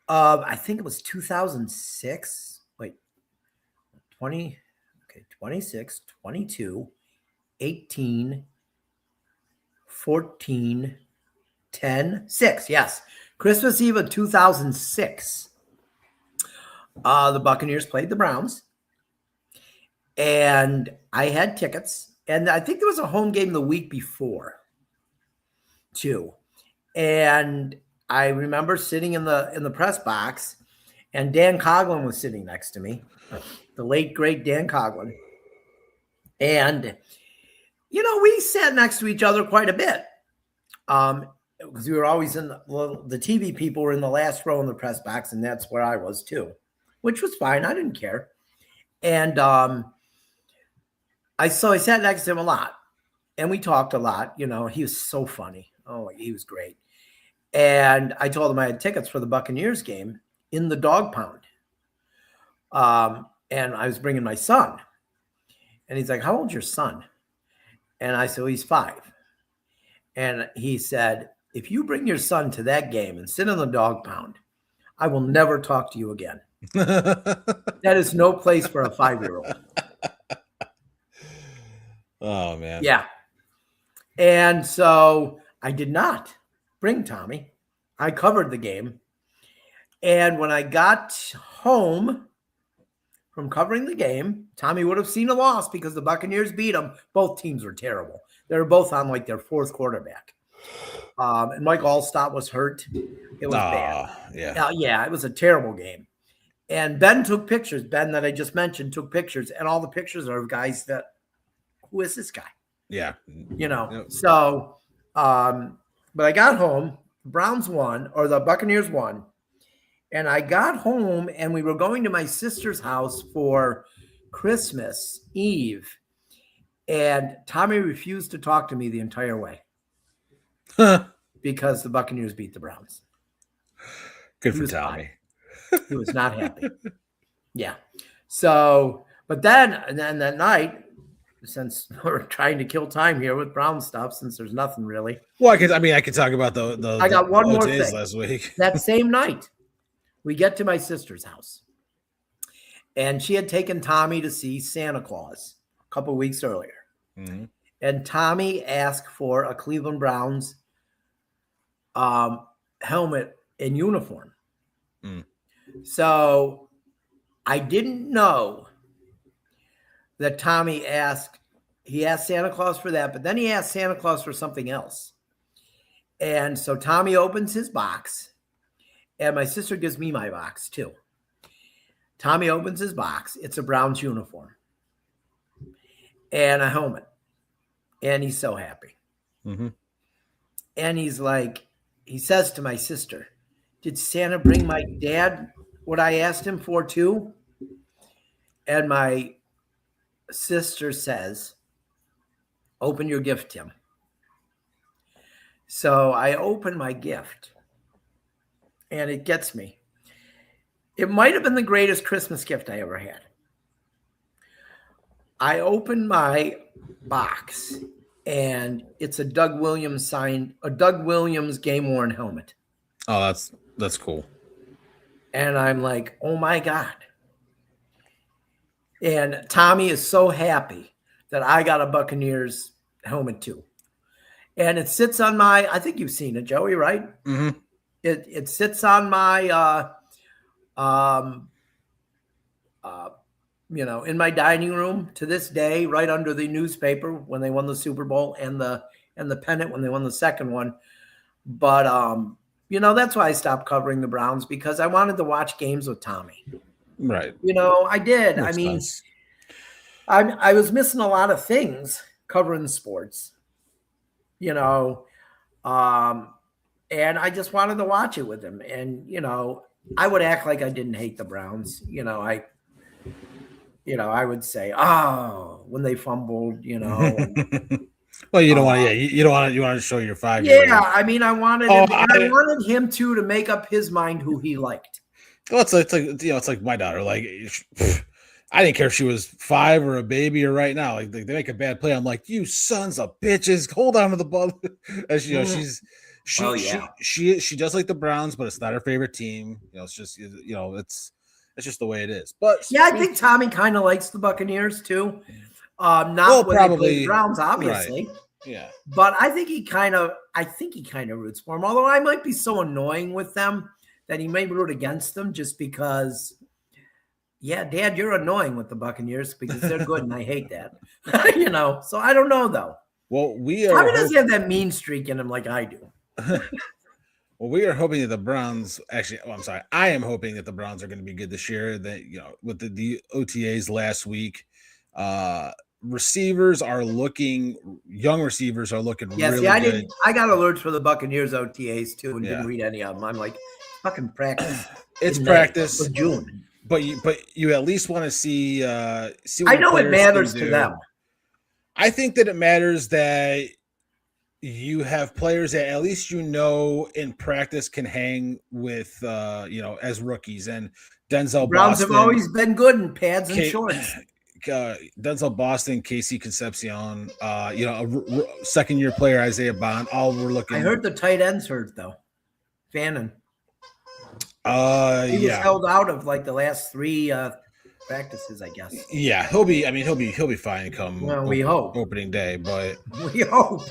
of I think it was 2006. Wait, 20. Okay, 26, 22, 18. 14, 10, 6. Yes. Christmas Eve of 2006. The Buccaneers played the Browns. And I had tickets. And I think there was a home game the week before, too. And I remember sitting in the press box, and Dan Coughlin was sitting next to me, the late, great Dan Coughlin. And we sat next to each other quite a bit because we were always in the TV people were in the last row in the press box, and that's where I was too, which was fine. I didn't care. And I sat next to him a lot, and we talked a lot. He was so funny. Oh, he was great. And I told him I had tickets for the Buccaneers game in the dog pound. And I was bringing my son. And he's like, how old's your son? And I said, well, he's 5. And he said, if you bring your son to that game and sit in the dog pound, I will never talk to you again. That is no place for a 5-year-old. Oh, man. Yeah. And so I did not bring Tommy. I covered the game. And when I got home from covering the game, Tommy would have seen a loss because the Buccaneers beat them. Both teams were terrible. They were both on their 4th quarterback. And Mike Allstott was hurt. It was bad. Yeah, it was a terrible game. And Ben took pictures. Ben that I just mentioned took pictures. And all the pictures are of guys who is this guy? Yeah. Yep. So, but I got home. Browns won, or the Buccaneers won. And I got home, and we were going to my sister's house for Christmas Eve. And Tommy refused to talk to me the entire way because the Buccaneers beat the Browns. Good for Tommy. He was not happy. Yeah. So, but then that night, since we're trying to kill time here with Brown stuff, since there's nothing really. Well, I could talk about the I got one more thing. Last week. That same night, we get to my sister's house. and she had taken Tommy to see Santa Claus a couple weeks earlier. Mm-hmm. And Tommy asked for a Cleveland Browns helmet and uniform. Mm. So I didn't know that Tommy asked Santa Claus for that, but then he asked Santa Claus for something else. And so Tommy opens his box, and my sister gives me my box too. Tommy opens his box. It's a Browns uniform and a helmet. And he's so happy. Mm-hmm. And he's like, he says to my sister, did Santa bring my dad what I asked him for too? And my sister says, open your gift, Tim. So I open my gift, and it gets me. It might have been the greatest Christmas gift I ever had. I opened my box, and it's a Doug Williams game-worn helmet. Oh, that's cool. And I'm like, oh my God. And Tommy is so happy that I got a Buccaneers helmet too. And it sits on my, I think you've seen it, Joey, right? Mm-hmm. It sits on my, in my dining room to this day, right under the newspaper when they won the Super Bowl and the pennant when they won the second one. But, that's why I stopped covering the Browns, because I wanted to watch games with Tommy. Right. I did. Makes I mean, sense. I was missing a lot of things covering sports, and I just wanted to watch it with him. And, I would act like I didn't hate the Browns. I would say, oh, when they fumbled, Well, you don't want to. You don't want to. You want to show your 5-year-old. Yeah, I mean, I wanted him, I wanted him to make up his mind who he liked. Well, it's like my daughter. Like, I didn't care if she was 5 or a baby or right now. Like, they make a bad play, I'm like, you sons of bitches, hold on to the ball. As she does like the Browns, but it's not her favorite team. It's just it's just the way it is. But yeah, I think Tommy kind of likes the Buccaneers too. Not when probably they play the Browns, obviously. Right. Yeah, but I think he kind of roots for them. Although I might be so annoying with them that he may root against them just because. Yeah, Dad, you're annoying with the Buccaneers because they're good and I hate that. So I don't know though. Well, Tommy doesn't have that mean streak in him like I do. Well, we are hoping that the Browns I am hoping that the Browns are going to be good this year. That with the OTAs last week, young receivers are looking really good. I got alerts for the Buccaneers OTAs too and didn't read any of them. I'm like, fucking practice. It's practice for June. But you at least want to see what I know it matters to them. I think that it matters that you have players that at least in practice can hang with as rookies. And Denzel Browns Boston have always been good in pads and shorts. Denzel Boston, Casey Concepcion, a second-year player, Isaiah Bond. All we're looking. I heard the tight ends hurt though. Fannin. He was held out of like the last 3 practices, I guess. Yeah, he'll be fine come we hope opening day, but we hope.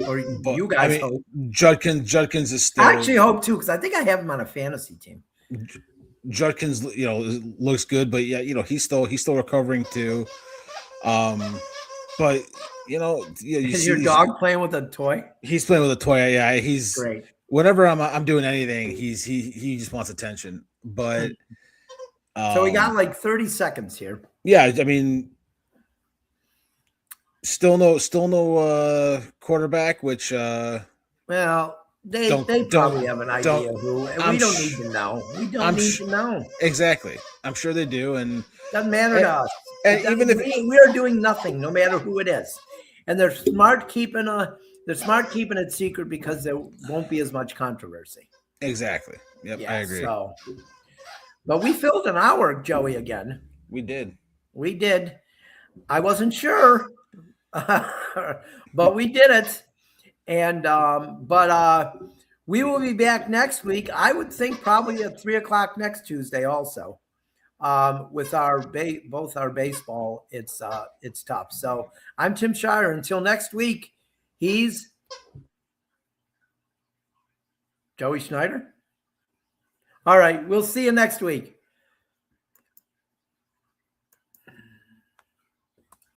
Or you guys hope. Judkins is still. I actually hope too, because I think I have him on a fantasy team. Judkins, looks good, but yeah, he's still recovering too. But is your dog playing with a toy? He's playing with a toy. Yeah, he's great. Whenever I'm doing anything, he just wants attention. But so we got like 30 seconds here. Yeah, I mean, still no quarterback. Which well, they probably have an idea who. And we don't need to know. We don't need to know. Exactly. I'm sure they do, and doesn't matter to us. And even if we are doing nothing, no matter who it is, and they're smart keeping it secret because there won't be as much controversy. Exactly. Yep, yeah, I agree. So, but we filled an hour, Joey, again. We did. I wasn't sure, but we did it. And but we will be back next week. I would think probably at 3:00 next Tuesday also. with both our baseball, it's tough. So I'm Tim Shirer. Until next week, he's Joey Schneider. All right, we'll see you next week.